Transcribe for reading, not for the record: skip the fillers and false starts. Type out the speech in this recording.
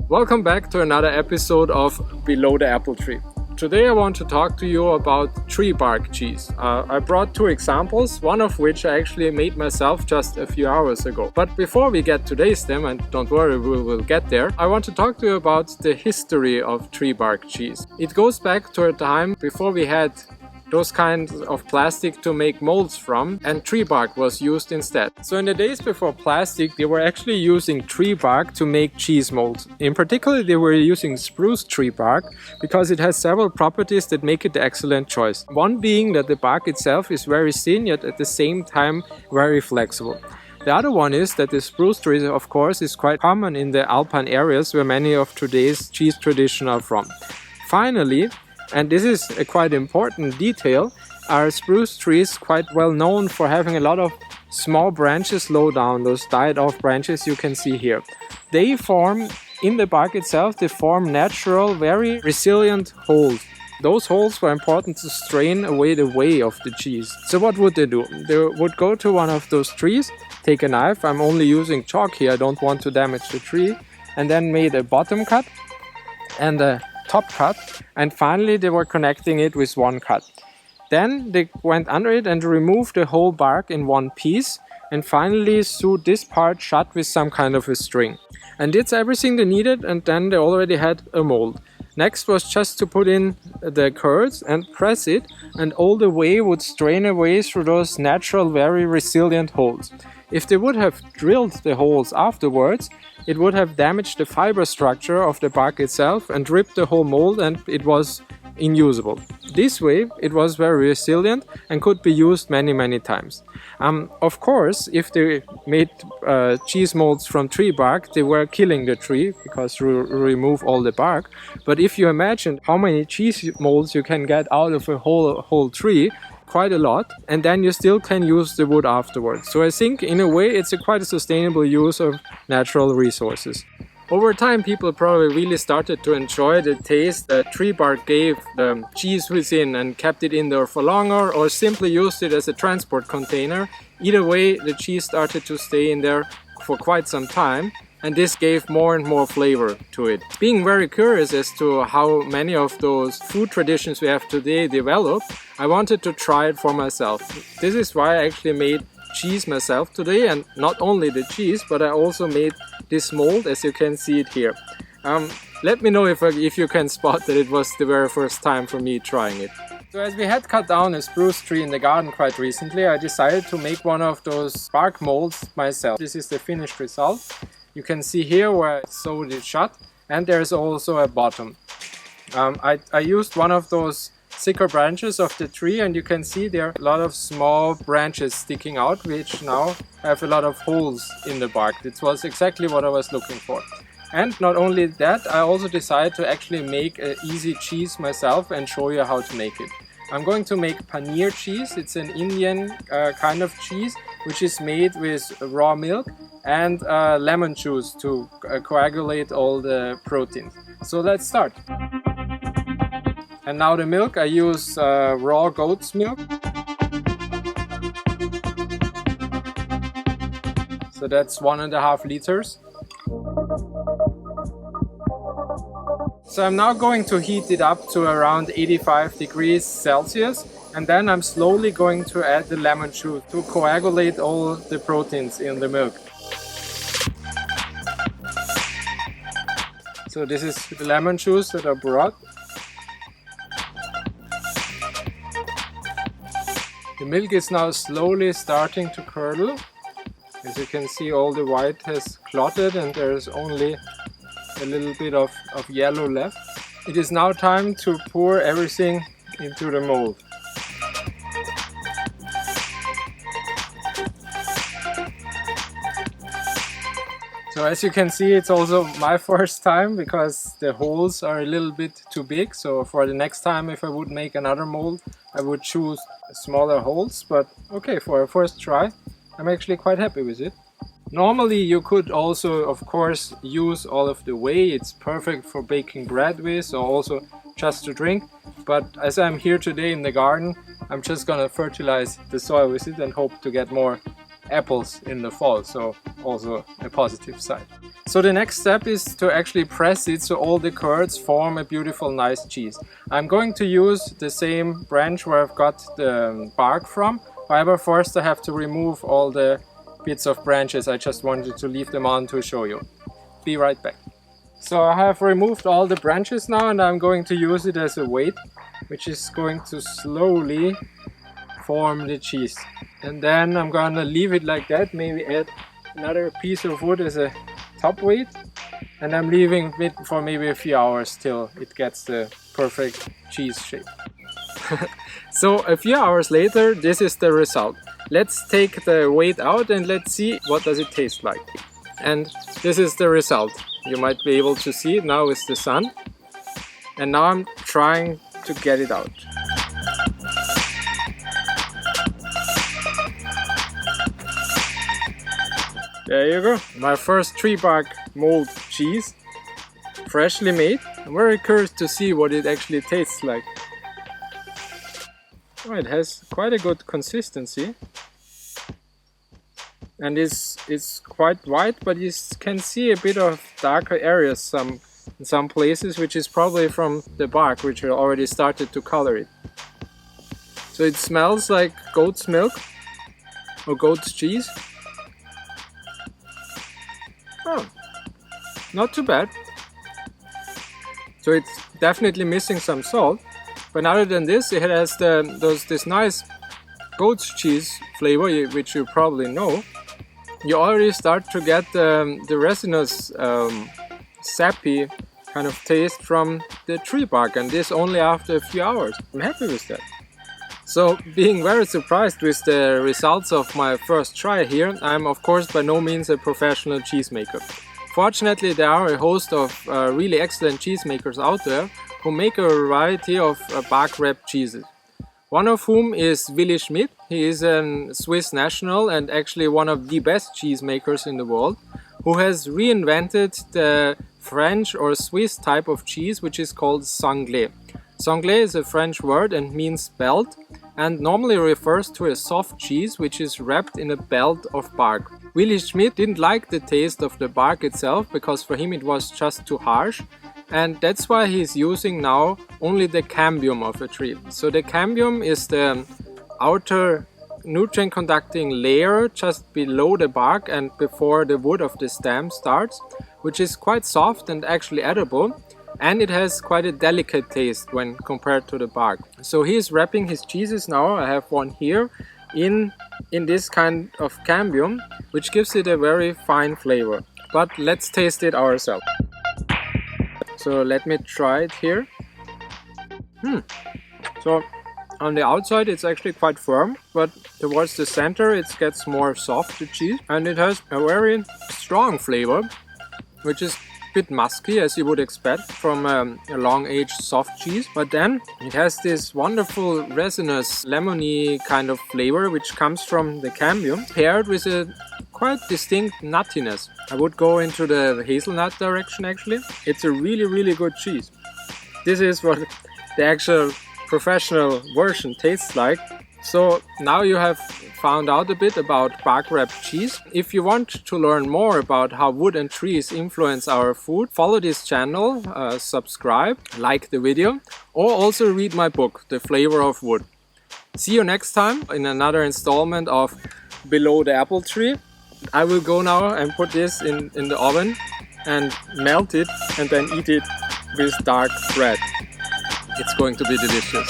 Welcome back to another episode of Below the Apple Tree. Today I want to talk to you about tree bark cheese. I brought two examples, one of which I actually made myself just a few hours ago. But before we get to taste them, and don't worry, we will get there, I want to talk to you about the history of tree bark cheese. It goes back to a time before we had those kinds of plastic to make molds from, and tree bark was used instead. So in the days before plastic, they were actually using tree bark to make cheese molds. In particular, they were using spruce tree bark because it has several properties that make it an excellent choice. One being that the bark itself is very thin, yet at the same time very flexible. The other one is that the spruce tree, of course, is quite common in the alpine areas where many of today's cheese traditions are from. Finally, and this is a quite important detail, are spruce trees quite well known for having a lot of small branches low down, those died off branches you can see here. They form, in the bark itself, they form natural, very resilient holes. Those holes were important to strain away the whey of the cheese. So what would they do? They would go to one of those trees, take a knife, I'm only using chalk here, I don't want to damage the tree, and then made a bottom cut and a top cut, and finally they were connecting it with one cut. Then they went under it and removed the whole bark in one piece, and finally sewed this part shut with some kind of a string. And that's everything they needed, and then they already had a mold. Next was just to put in the curds and press it, and all the whey would strain away through those natural, very resilient holes. If they would have drilled the holes afterwards, it would have damaged the fiber structure of the bark itself and ripped the whole mold, and it was unusable. This way, it was very resilient and could be used many times. Of course, if they made cheese molds from tree bark, they were killing the tree because you remove all the bark. But if you imagine how many cheese molds you can get out of a whole tree, quite a lot, and then you still can use the wood afterwards. So I think in a way it's quite a sustainable use of natural resources. Over time, people probably really started to enjoy the taste that tree bark gave the cheese within and kept it in there for longer, or simply used it as a transport container. Either way, the cheese started to stay in there for quite some time, and this gave more and more flavor to it. Being very curious as to how many of those food traditions we have today developed, I wanted to try it for myself. This is why I actually made cheese myself today, and not only the cheese, but I also made this mold, as you can see it here. Let me know if you can spot that it was the very first time for me trying it. So as we had cut down a spruce tree in the garden quite recently, I decided to make one of those bark molds myself. This is the finished result. You can see here where I sewed it shut, and there's also a bottom. I used one of those thicker branches of the tree, and you can see there are a lot of small branches sticking out, which now have a lot of holes in the bark. This was exactly what I was looking for. And not only that, I also decided to actually make an easy cheese myself and show you how to make it. I'm going to make Paneer cheese. It's an Indian kind of cheese which is made with raw milk and lemon juice to coagulate all the proteins. So let's start. And now the milk, I use raw goat's milk. So that's 1.5 liters. So I'm now going to heat it up to around 85 degrees Celsius, and then I'm slowly going to add the lemon juice to coagulate all the proteins in the milk. So this is the lemon juice that I brought. The milk is now slowly starting to curdle. As you can see, all the white has clotted and there's only a little bit of yellow left. It is now time to pour everything into the mold. So as you can see, it's also my first time because the holes are a little bit too big. So for the next time, if I would make another mold, I would choose smaller holes. But okay, for a first try, I'm actually quite happy with it. Normally you could also, of course, use all of the whey. It's perfect for baking bread with, or also just to drink. But as I'm here today in the garden, I'm just gonna fertilize the soil with it and hope to get more apples in the fall, so also a positive side. So the next step is to actually press it so all the curds form a beautiful nice cheese. I'm going to use the same branch where I've got the bark from. However, first I have to remove all the bits of branches. I just wanted to leave them on to show you. Be right back. So I have removed all the branches now, and I'm going to use it as a weight, which is going to slowly form the cheese. And then I'm gonna leave it like that, maybe add another piece of wood as a top weight, and I'm leaving it for maybe a few hours till it gets the perfect cheese shape. So a few hours later, this is the result. Let's take the weight out and let's see what does it taste like. And this is the result. You might be able to see it now with the sun. And now I'm trying to get it out. There you go, my first tree bark mold cheese, freshly made. I'm very curious to see what it actually tastes like. Oh, it has quite a good consistency, and it's quite white, but you can see a bit of darker areas in some places, which is probably from the bark, which already started to color it. So it smells like goat's milk or goat's cheese. Oh, not too bad. So it's definitely missing some salt, but other than this, it has this nice goat's cheese flavor, which you probably know. You already start to get the resinous, sappy kind of taste from the tree bark, and this only after a few hours. I'm happy with that. So, being very surprised with the results of my first try here, I'm of course by no means a professional cheesemaker. Fortunately, there are a host of really excellent cheesemakers out there who make a variety of bark wrapped cheeses. One of whom is Willy Schmidt. He is a Swiss national and actually one of the best cheesemakers in the world, who has reinvented the French or Swiss type of cheese, which is called sanglé. Sanglé is a French word and means belt, and normally refers to a soft cheese which is wrapped in a belt of bark. Willy Schmidt didn't like the taste of the bark itself because for him it was just too harsh, and that's why he's using now only the cambium of a tree. So the cambium is the outer nutrient conducting layer just below the bark and before the wood of the stem starts, which is quite soft and actually edible. And it has quite a delicate taste when compared to the bark. So he's wrapping his cheeses now. I have one here in this kind of cambium, which gives it a very fine flavor. But let's taste it ourselves. So let me try it here. So on the outside it's actually quite firm, but towards the center it gets more soft, the cheese, and it has a very strong flavor, which is bit musky as you would expect from a long-aged soft cheese, but then it has this wonderful resinous lemony kind of flavor which comes from the cambium, paired with a quite distinct nuttiness. I would go into the hazelnut direction actually. It's a really good cheese. This is what the actual professional version tastes like. So now you have found out a bit about bark wrapped cheese. If you want to learn more about how wood and trees influence our food, follow this channel, subscribe, like the video, or also read my book, The Flavor of Wood. See you next time in another installment of Below the Apple Tree. I will go now and put this in the oven and melt it and then eat it with dark bread. It's going to be delicious.